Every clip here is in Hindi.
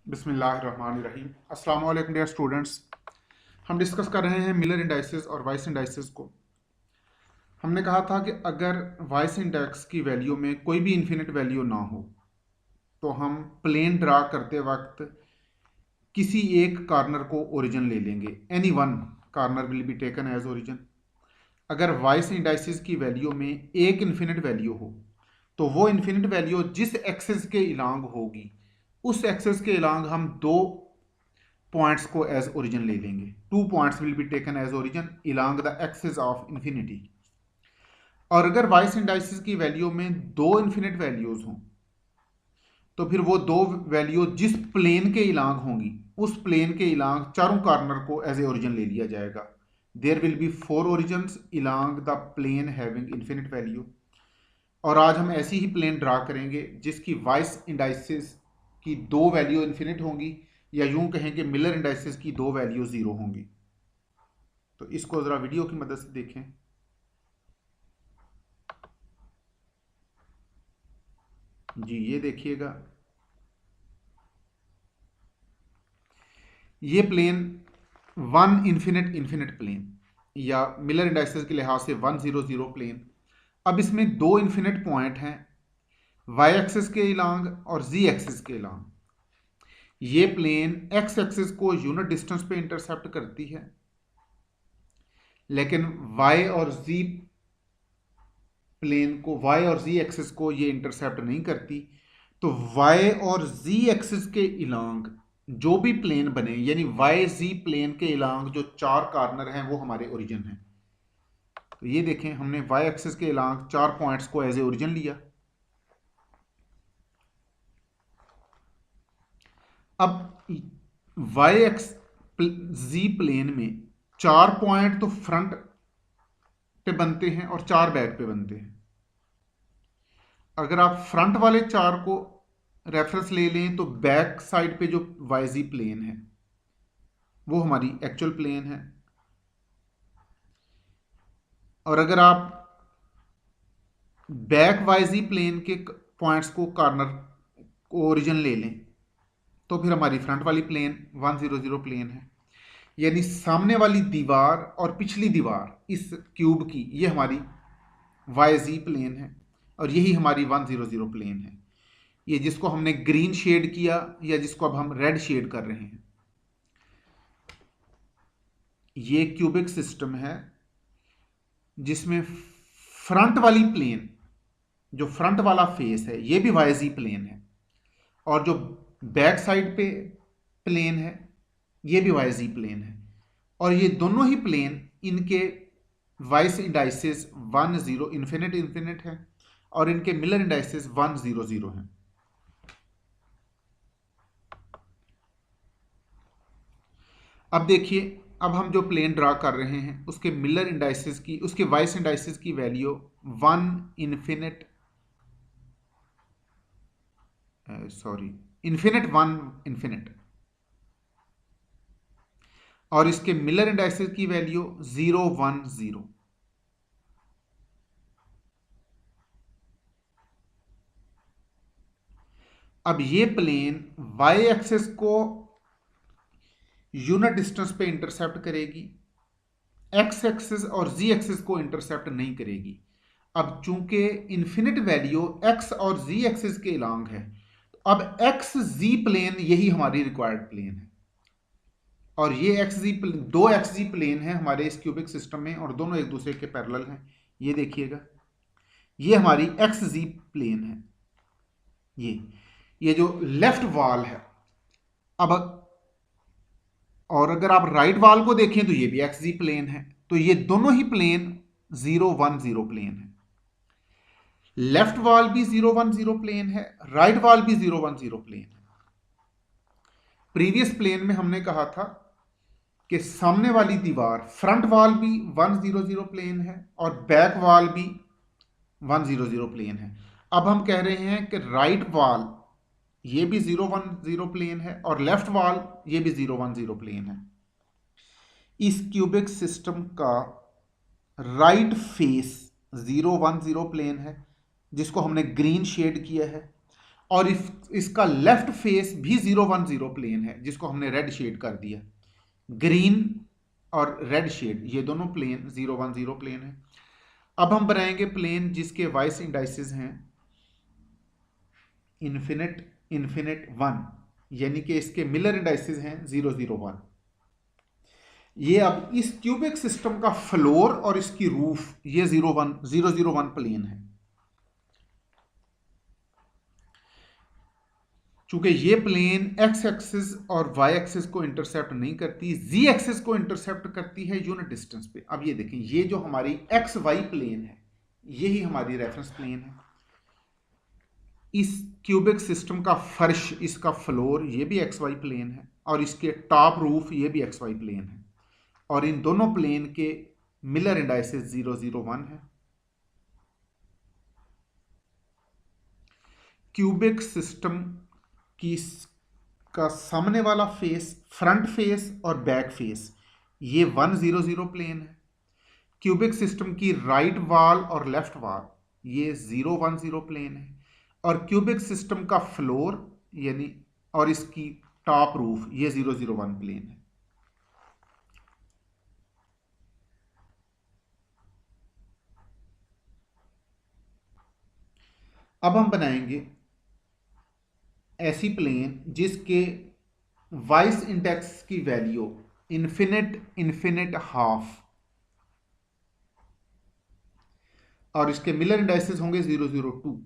बिस्मिल्लाहिर्रहमानिर्रहीम। अस्सलाम वालेकुम डियर स्टूडेंट्स। हम डिस्कस कर रहे हैं मिलर इंडाइसेस और वाइस इंडाइसेस को। हमने कहा था कि अगर वाइस इंडेक्स की वैल्यू में कोई भी इन्फिनिट वैल्यू ना हो तो हम प्लेन ड्रा करते वक्त किसी एक कॉर्नर को ओरिजिन ले लेंगे। Any one corner will be taken as origin. अगर वाइस इंडाइसेस की वैल्यू में एक इन्फिनिट वैल्यू हो तो वो इन्फिनिट वैल्यू जिस एक्सेस के इलांग होगी उस एक्सेस के इलांग हम दो पॉइंट्स को एज ओरिजिन ले लेंगे। 2 points will be taken as origin along the axis of infinity. और अगर वाइस इंडाइसिस की वैल्यू में दो इन्फिनिट वैल्यूज हों तो फिर वो दो वैल्यू जिस प्लेन के इलांग होंगी उस प्लेन के इलांग चारों कॉर्नर को एज ए ओरिजिन ले लिया जाएगा। There will be 4 origins along the plane having infinite value. और आज हम ऐसी ही प्लेन ड्रा करेंगे जिसकी वाइस इंडाइसिस की दो वैल्यू इन्फिनिट होंगी, या यूं कहें कि मिलर इंडाइसिस की दो वैल्यू जीरो होंगी। तो इसको जरा वीडियो की मदद से देखें। जी ये देखिएगा, ये plane one infinite infinite plane या मिलर इंडाइसिस के लिहाज से 100 प्लेन। अब इसमें दो इन्फिनिट पॉइंट हैं, वाई एक्सिस के इलांग और जी एक्सिस के इलांग। ये प्लेन एक्स एक्सिस को यूनिट डिस्टेंस पे इंटरसेप्ट करती है, लेकिन y और z प्लेन को, y और z एक्सिस को ये इंटरसेप्ट नहीं करती। तो y और z एक्सिस के इलांग जो भी प्लेन बने, यानी y z प्लेन के इलांग जो चार कॉर्नर हैं वो हमारे ओरिजिन हैं। तो ये देखें, हमने y एक्सिस के इलांग चार पॉइंट्स को एज ए ओरिजिन लिया। अब y एक्स z प्लेन में चार पॉइंट तो फ्रंट पे बनते हैं और चार बैक पे बनते हैं। अगर आप फ्रंट वाले चार को रेफरेंस ले लें तो बैक साइड पे जो वाईजी प्लेन है वो हमारी एक्चुअल प्लेन है। और अगर आप बैक वाईजी प्लेन के पॉइंट्स को कॉर्नर को ओरिजिन ले लें तो फिर हमारी फ्रंट वाली प्लेन 100 प्लेन है। यानी सामने वाली दीवार और पिछली दीवार इस क्यूब की ये हमारी वाईजी प्लेन है और यही हमारी 100 प्लेन है। ये जिसको हमने ग्रीन शेड किया या जिसको अब हम रेड शेड कर रहे हैं, ये क्यूबिक सिस्टम है जिसमें फ्रंट वाली प्लेन, जो फ्रंट वाला फेस है ये भी वाईजी प्लेन है, और जो बैक साइड पे प्लेन है ये भी वाईजी प्लेन है। और ये दोनों ही प्लेन, इनके वाइस इंडाइसिस 10 इन्फिनिट इन्फिनिट है और इनके मिलर इंडाइसिस 100 हैं। अब देखिए, अब हम जो प्लेन ड्रा कर रहे हैं उसके मिलर इंडाइसिस की, उसके वाइस इंडाइसिस की वैल्यू 1 इन्फिनिट इन्फिनिट 1 इन्फिनिट, और इसके मिलर इंडाइसिस की वैल्यू 0 1 0। अब ये प्लेन वाई एक्सिस को यूनिट डिस्टेंस पे इंटरसेप्ट करेगी, एक्स एक्सिस और जी एक्सिस को इंटरसेप्ट नहीं करेगी। अब चूंकि इन्फिनिट वैल्यू एक्स और जी एक्सिस के इलांग है, तो अब एक्स जी प्लेन यही हमारी रिक्वायर्ड प्लेन है। और ये एक्स जी दो एक्स जी प्लेन है हमारे इस क्यूबिक सिस्टम में और दोनों एक दूसरे के पैरेलल हैं। ये देखिएगा, ये हमारी एक्स जी प्लेन है। ये जो लेफ्ट वॉल है। अब और अगर आप राइट वॉल को देखें तो ये भी एक्स जी प्लेन है। तो ये दोनों ही प्लेन 0 1 0 प्लेन है। लेफ्ट वॉल भी 0 1 0 प्लेन है, राइट वॉल भी 0 1 0 प्लेन है। प्रीवियस प्लेन में हमने कहा था कि सामने वाली दीवार, फ्रंट वॉल भी 100 प्लेन है और बैक वॉल भी 100 प्लेन है। अब हम कह रहे हैं कि राइट वॉल ये भी 0 1 0 प्लेन है और लेफ्ट वॉल ये भी 0 1 0 प्लेन है। इस क्यूबिक सिस्टम का राइट फेस 0 1 0 प्लेन है जिसको हमने ग्रीन शेड किया है, और इसका लेफ्ट फेस भी 010 प्लेन है, जिसको हमने रेड शेड कर दिया। ग्रीन और रेड शेड ये दोनों प्लेन 010 प्लेन है। अब हम बनाएंगे प्लेन जिसके वाइस इंडाइसेस हैं इन्फिनिट, इन्फिनिट, 1, यानी कि इसके मिलर इंडाइसेस हैं 001। ये अब इस क्यूबिक सिस्टम का फ्लोर और इसकी रूफ ये 001 प्लेन है। चूंकि ये प्लेन एक्स एक्सिस और वाई एक्सिस को इंटरसेप्ट नहीं करती, जी एक्सिस को इंटरसेप्ट करती है यूनिट डिस्टेंस पे। अब ये देखें, ये जो हमारी एक्स वाई प्लेन है यही हमारी रेफरेंस प्लेन है। इस क्यूबिक सिस्टम का फर्श, इसका फ्लोर ये भी एक्स वाई प्लेन है और इसके टॉप रूफ ये भी एक्स वाई प्लेन है और इन दोनों प्लेन के मिलर इंडाइसेस 001 है। क्यूबिक सिस्टम का सामने वाला फेस, फ्रंट फेस और बैक फेस ये 100 प्लेन है। क्यूबिक सिस्टम की राइट वॉल और लेफ्ट वॉल ये 010 प्लेन है और क्यूबिक सिस्टम का फ्लोर यानी और इसकी टॉप रूफ ये 001 प्लेन है। अब हम बनाएंगे ऐसी प्लेन जिसके वाइस इंडेक्स की वैल्यू इन्फिनिट, इन्फिनिट, हाफ और इसके मिलर इंडाइसेस होंगे 002।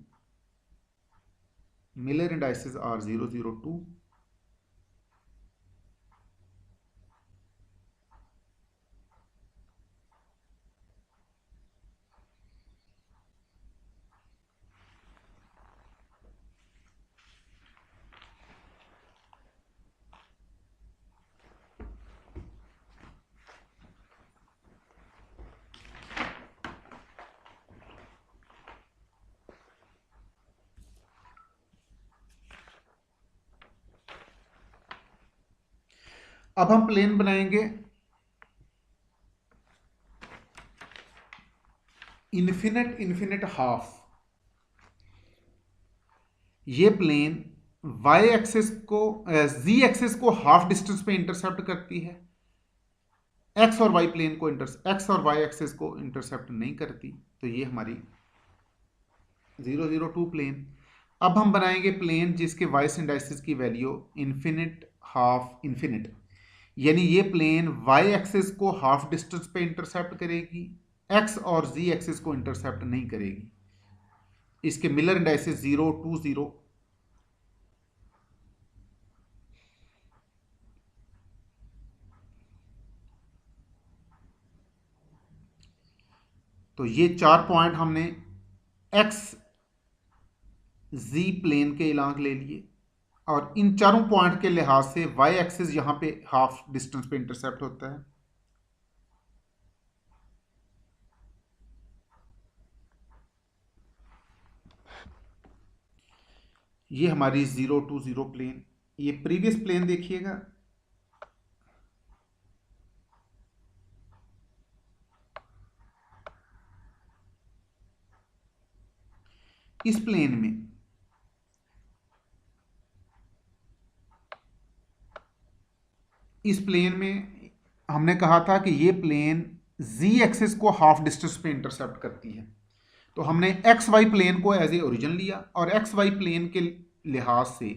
Miller indices are 002। अब हम प्लेन बनाएंगे इन्फिनिट, इन्फिनिट, हाफ। ये प्लेन वाई एक्सिस को, जी एक्सिस को हाफ डिस्टेंस पे इंटरसेप्ट करती है, एक्स और वाई प्लेन को एक्स और वाई एक्सिस को इंटरसेप्ट नहीं करती। तो ये हमारी 002 प्लेन। अब हम बनाएंगे प्लेन जिसके वाइस इंडाइसिस की वैल्यू इन्फिनिट, हाफ, इन्फिनिट, यानी ये प्लेन वाई एक्सिस को हाफ डिस्टेंस पे इंटरसेप्ट करेगी, एक्स और जी एक्सिस को इंटरसेप्ट नहीं करेगी। इसके मिलर इंडाइसिस 020। तो ये 4 पॉइंट हमने एक्स जी प्लेन के इलाक ले लिए और इन चारों पॉइंट के लिहाज से वाई एक्सिस यहां पे हाफ डिस्टेंस पे इंटरसेप्ट होता है। ये हमारी 020 प्लेन। ये प्रीवियस प्लेन देखिएगा, इस प्लेन में हमने कहा था कि ये प्लेन जी एक्सिस को हाफ डिस्टेंस पे इंटरसेप्ट करती है। तो हमने एक्स वाई प्लेन को एज ए ओरिजिन लिया और एक्स वाई प्लेन के लिहाज से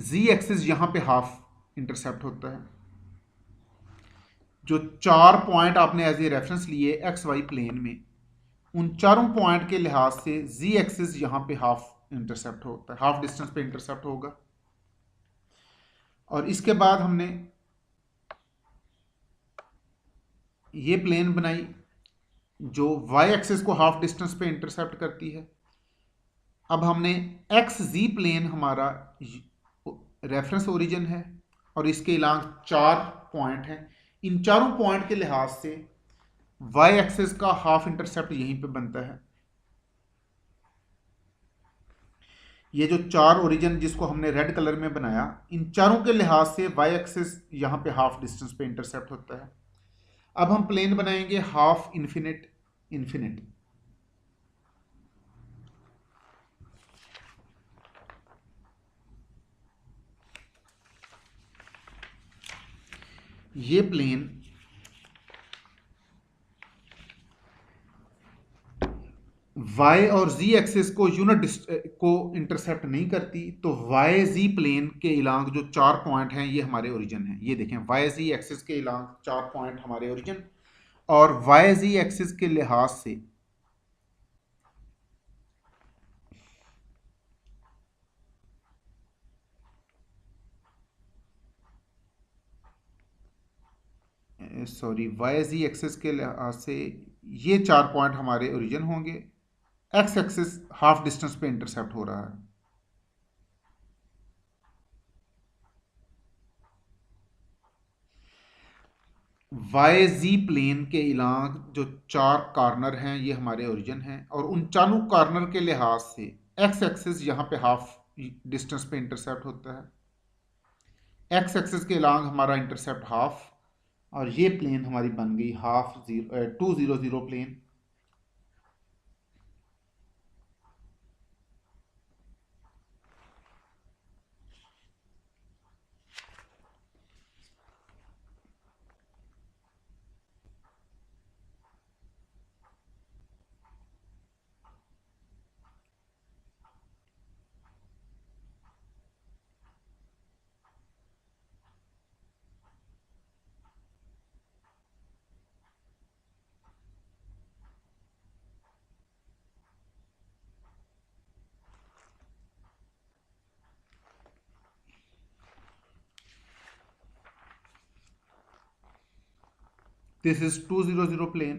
जी एक्सिस यहां पे हाफ इंटरसेप्ट होता है। जो 4 पॉइंट आपने एज ए रेफरेंस लिए एक्स वाई प्लेन में, उन चारों पॉइंट के लिहाज से जी एक्सिस यहां पे हाफ इंटरसेप्ट होता है, हाफ डिस्टेंस पे इंटरसेप्ट होगा। और इसके बाद हमने ये प्लेन बनाई जो वाई एक्सिस को हाफ डिस्टेंस पे इंटरसेप्ट करती है। अब हमने एक्स जी प्लेन हमारा रेफरेंस ओरिजिन है और इसके अलावा 4 पॉइंट हैं। इन चारों पॉइंट के लिहाज से वाई एक्सिस का हाफ इंटरसेप्ट यहीं पे बनता है। ये जो 4 ओरिजिन जिसको हमने रेड कलर में बनाया, इन चारों के लिहाज से वाई एक्सिस यहां पे हाफ डिस्टेंस पे इंटरसेप्ट होता है। अब हम प्लेन बनाएंगे हाफ इन्फिनिट, इन्फिनिट। ये प्लेन y और z एक्सिस को यूनिट को इंटरसेप्ट नहीं करती, तो y z प्लेन के इलांग जो 4 पॉइंट हैं ये हमारे ओरिजिन हैं। ये देखें, y z एक्सिस के इलांग 4 पॉइंट हमारे ओरिजिन, और y z एक्सिस के लिहाज से y z एक्सिस के लिहाज से ये 4 पॉइंट हमारे ओरिजिन होंगे। x एक्सिस हाफ डिस्टेंस पे इंटरसेप्ट हो रहा है। वाई जी प्लेन के इलांग जो 4 कॉर्नर हैं ये हमारे ओरिजिन हैं, और उन चारों कॉर्नर के लिहाज से एक्स एक्सिस यहाँ पे हाफ डिस्टेंस पे इंटरसेप्ट होता है। एक्स एक्सिस के इलांग हमारा इंटरसेप्ट हाफ, और ये प्लेन हमारी बन गई half 200 plane. This is 200 plane.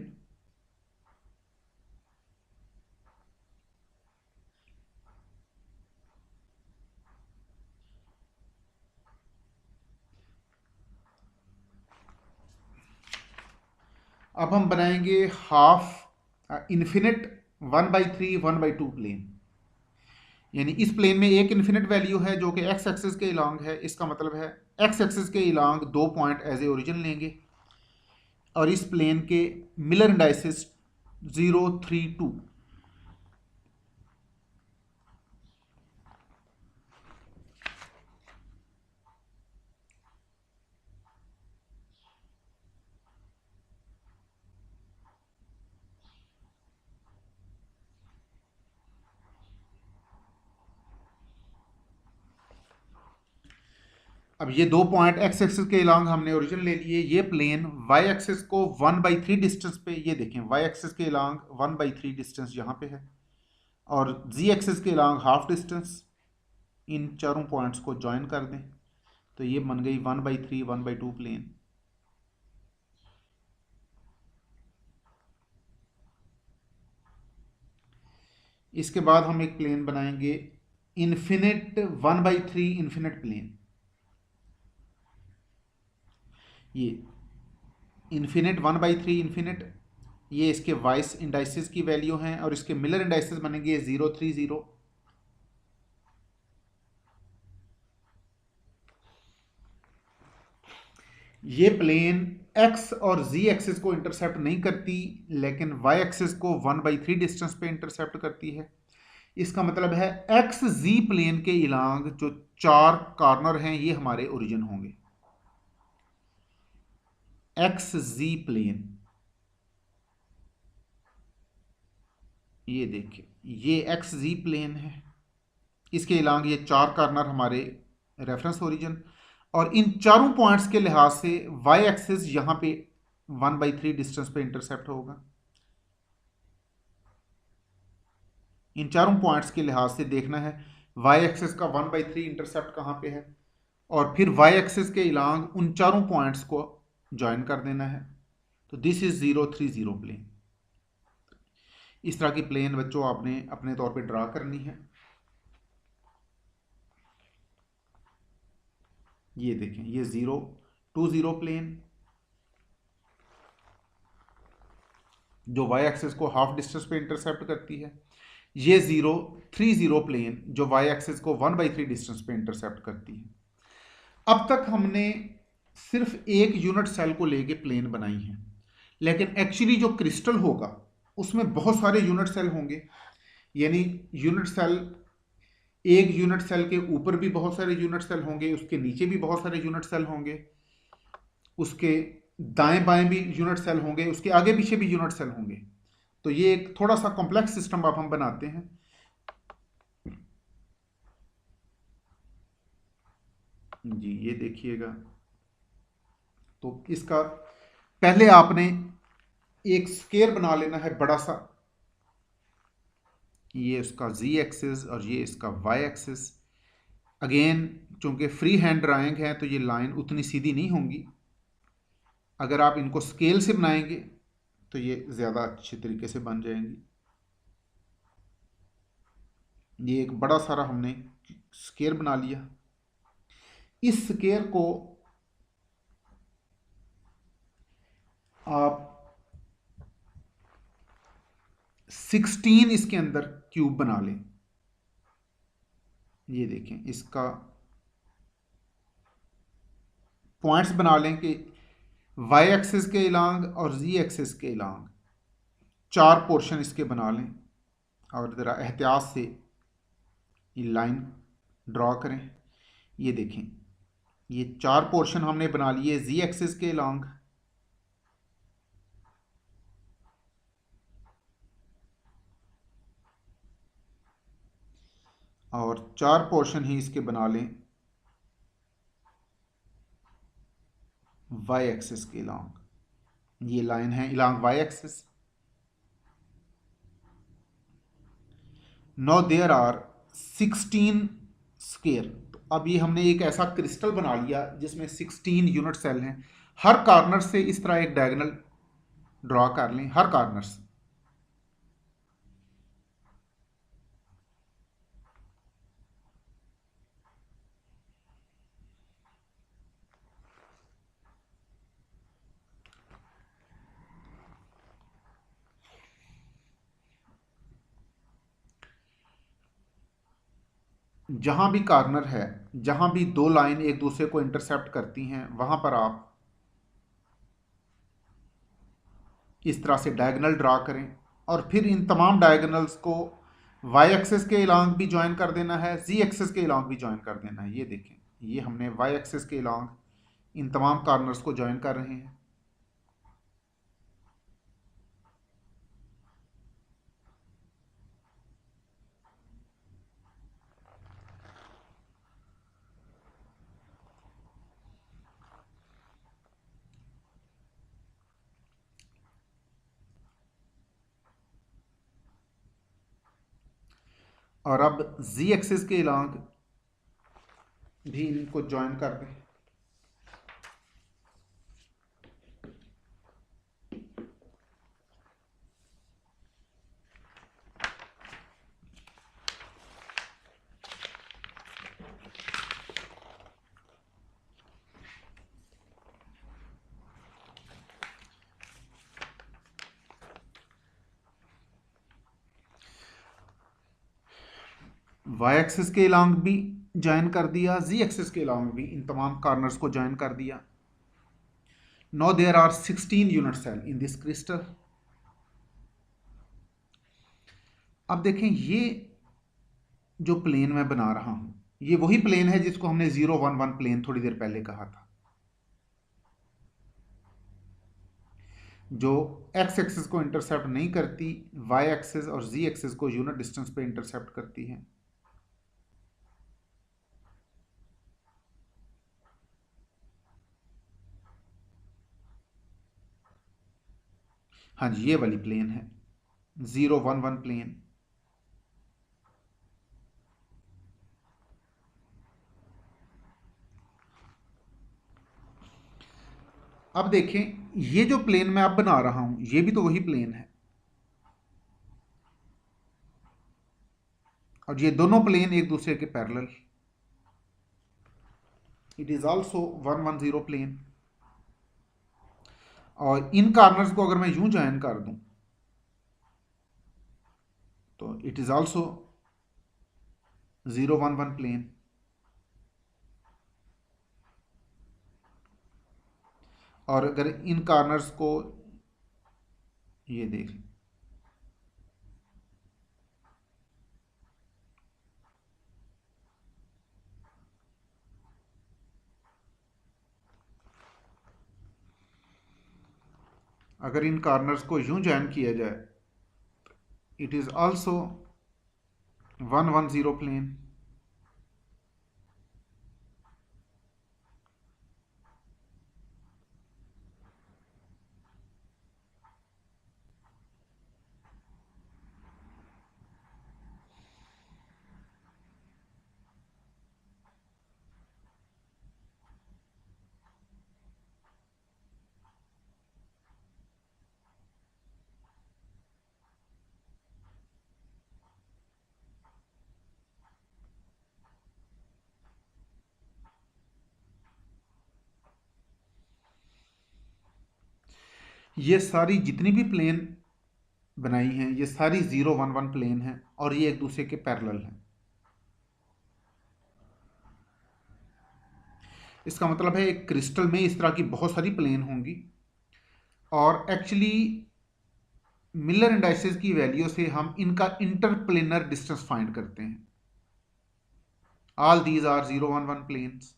अब हम बनाएंगे हाफ इन्फिनिट 1/3 1/2 प्लेन। यानी इस प्लेन में एक इन्फिनिट वैल्यू है जो कि एक्स एक्सिस के इलांग है। इसका मतलब है एक्स एक्सिस के इलांग 2 पॉइंट एज ए ओरिजिन लेंगे, और इस प्लेन के मिलर इंडाइसिस 0 3 2। अब ये 2 पॉइंट एक्स एक्सिस के इलांग हमने ओरिजिन ले लिए। ये प्लेन वाई एक्सिस को 1/3 डिस्टेंस पे, ये देखें वाई एक्सिस के इलांग 1/3 डिस्टेंस यहाँ पे है, और जी एक्सिस के इलांग हाफ डिस्टेंस। इन चारों पॉइंट्स को ज्वाइन कर दें तो ये बन गई 1/3 1/2 प्लेन। इसके बाद हम एक प्लेन बनाएंगे इन्फिनिट 1/3 इन्फिनिट प्लेन। ये इन्फिनिट 1/3 इन्फिनिट, ये इसके वाइस इंडाइसिस की वैल्यू हैं, और इसके मिलर इंडाइसिस बनेंगे 0 3 0। ये प्लेन x और z एक्सिस को इंटरसेप्ट नहीं करती, लेकिन y एक्सिस को 1/3 डिस्टेंस पे इंटरसेप्ट करती है। इसका मतलब है एक्स जी प्लेन के इलांग जो 4 कॉर्नर हैं ये हमारे ओरिजिन होंगे। एक्स जी प्लेन, ये देखिए ये एक्स जी प्लेन है, इसके इलांग ये 4 कॉर्नर हमारे रेफरेंस ओरिजिन, और इन चारों पॉइंट्स के लिहाज से y एक्सिस यहां पे 1/3 डिस्टेंस पे इंटरसेप्ट होगा। इन चारों पॉइंट्स के लिहाज से देखना है y एक्सिस का 1/3 इंटरसेप्ट कहां पे है, और फिर y एक्सिस के इलांग उन चारों पॉइंट्स को ज्वाइन कर देना है। तो दिस इज 0 3 0 प्लेन। इस तरह की प्लेन बच्चों आपने अपने तौर पे ड्रा करनी है। ये देखें ये 0 2 0 प्लेन जो y एक्सिस को हाफ डिस्टेंस पे इंटरसेप्ट करती है। ये 0 3 0 प्लेन जो y एक्सिस को 1/3 डिस्टेंस पे इंटरसेप्ट करती है। अब तक हमने सिर्फ एक यूनिट सेल को लेके प्लेन बनाई है, लेकिन एक्चुअली जो क्रिस्टल होगा उसमें बहुत सारे यूनिट सेल होंगे। यानी यूनिट सेल, एक यूनिट सेल के ऊपर भी बहुत सारे यूनिट सेल होंगे, उसके नीचे भी बहुत सारे यूनिट सेल होंगे, उसके दाएं बाएं भी यूनिट सेल होंगे, उसके आगे पीछे भी यूनिट सेल होंगे। तो ये एक थोड़ा सा कॉम्प्लेक्स सिस्टम अब हम बनाते हैं। जी ये देखिएगा, तो इसका पहले आपने एक स्केयर बना लेना है बड़ा सा। ये उसका z एक्सिस और ये इसका y एक्सिस। अगेन चूंकि फ्री हैंड ड्राइंग है तो ये लाइन उतनी सीधी नहीं होंगी। अगर आप इनको स्केल से बनाएंगे तो ये ज़्यादा अच्छे तरीके से बन जाएंगी। ये एक बड़ा सारा हमने स्केयर बना लिया। इस स्केयर को आप 16 इसके अंदर क्यूब बना लें। ये देखें, इसका पॉइंट्स बना लें कि वाई एक्सिस के इलांग और जी एक्सिस के इलांग 4 पोर्शन इसके बना लें, और ज़रा एहतियात से ये लाइन ड्रॉ करें। ये देखें, ये 4 पोर्शन हमने बना लिए जी एक्सिस के इलांग, और 4 पोर्शन ही इसके बना लें वाई एक्सिस के इलांग। ये लाइन है along Y axis. No there are 16 square. तो अब ये हमने एक ऐसा क्रिस्टल बना लिया जिसमें 16 यूनिट सेल हैं। हर कॉर्नर से इस तरह एक डायगोनल ड्रॉ कर लें, हर कॉर्नर से। जहां भी कॉर्नर है, जहां भी दो लाइन एक दूसरे को इंटरसेप्ट करती हैं, वहां पर आप इस तरह से डायगोनल ड्रा करें, और फिर इन तमाम डायगोनल्स को वाई एक्सिस के इलांग भी ज्वाइन कर देना है, जी एक्सिस के इलांग भी ज्वाइन कर देना है। ये देखें, ये हमने वाई एक्सिस के इलांग इन तमाम कॉर्नर्स को ज्वाइन कर रहे हैं। और अब जी एक्सिस के इलांग भी इनको ज्वाइन कर दें। वाई एक्सिस के इलांग भी ज्वाइन कर दिया, जी एक्सिस के इलांग भी इन तमाम कॉर्नर्स को ज्वाइन कर दिया। Now there are 16 unit cell in this crystal. अब देखें, ये जो प्लेन मैं बना रहा हूं, ये वही प्लेन है जिसको हमने 0 1 1 प्लेन थोड़ी देर पहले कहा था, जो एक्स एक्सिस को इंटरसेप्ट नहीं करती, वाई एक्सिस और जी एक्सिस को यूनिट डिस्टेंस पे इंटरसेप्ट करती है। हाँ जी, ये वाली प्लेन है 0 1 1 प्लेन। अब देखें, ये जो प्लेन मैं अब बना रहा हूं, ये भी तो वही प्लेन है, और ये दोनों प्लेन एक दूसरे के parallel. It is also 1 1 0 plane. और इन कॉर्नर्स को अगर मैं यूं ज्वाइन कर दूं तो इट इज ऑल्सो 0 1 1 प्लेन। और अगर इन कॉर्नर्स को ये देख लें, अगर इन कॉर्नर्स को यूं ज्वाइन किया जाए, इट इज आल्सो 110 प्लेन। ये सारी जितनी भी प्लेन बनाई हैं ये सारी 011 प्लेन हैं और ये एक दूसरे के पैरेलल हैं। इसका मतलब है एक क्रिस्टल में इस तरह की बहुत सारी प्लेन होंगी और एक्चुअली मिलर इंडाइसेस की वैल्यू से हम इनका इंटरप्लेनर डिस्टेंस फाइंड करते हैं। All these are 011 planes.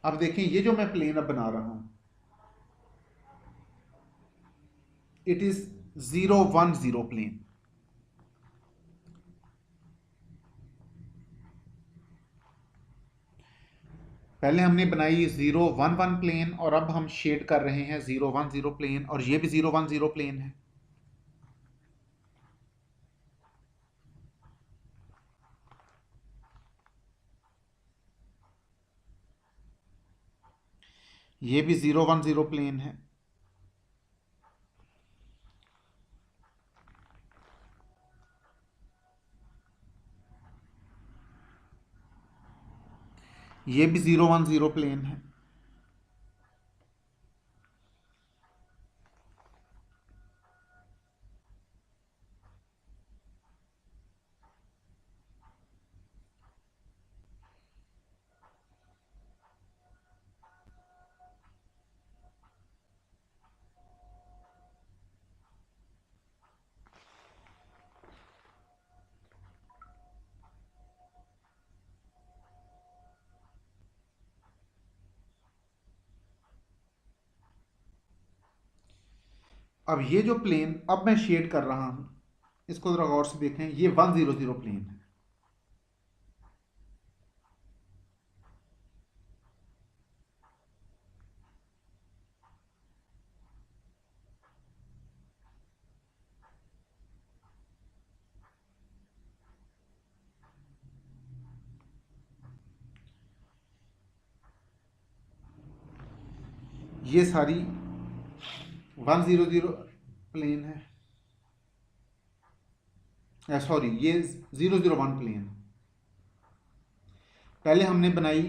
अब देखें ये जो मैं प्लेन अब बना रहा हूं, इट इज 010 प्लेन। पहले हमने बनाई 011 प्लेन और अब हम शेड कर रहे हैं 010 प्लेन और ये भी 010 प्लेन है। ये भी 010 प्लेन है। ये भी 010 प्लेन है। अब ये जो प्लेन अब मैं शेड कर रहा हूं, इसको जरा गौर से देखें, ये 100 प्लेन है। ये सारी 100 प्लेन है, सॉरी ये 001 प्लेन। पहले हमने बनाई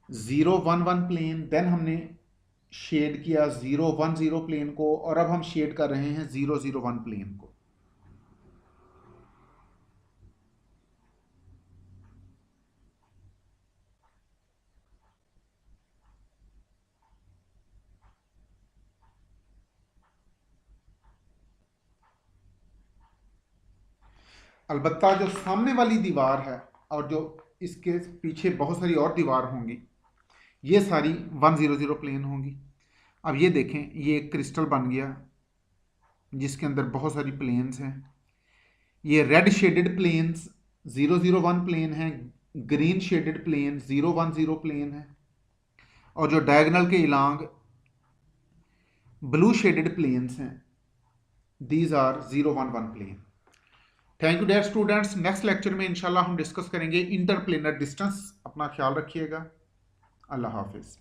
011 प्लेन, देन हमने शेड किया 010 प्लेन को और अब हम शेड कर रहे हैं 001 प्लेन को। अलबत्ता जो सामने वाली दीवार है और जो इसके पीछे बहुत सारी और दीवार होंगी, ये सारी 100 प्लेन होंगी। अब ये देखें, ये एक क्रिस्टल बन गया जिसके अंदर बहुत सारी प्लेन्स हैं। ये रेड शेडेड प्लेन्स 001 प्लेन हैं, ग्रीन शेडेड प्लेन 010 प्लेन है और जो डायगोनल के इलांग ब्लू शेडेड प्लेन्स हैं, these are 011 plane. Thank you dear students. Next lecture में इंशाल्लाह हम डिस्कस करेंगे इंटरप्लेनर डिस्टेंस। अपना ख्याल रखिएगा। अल्लाह हाफिज़।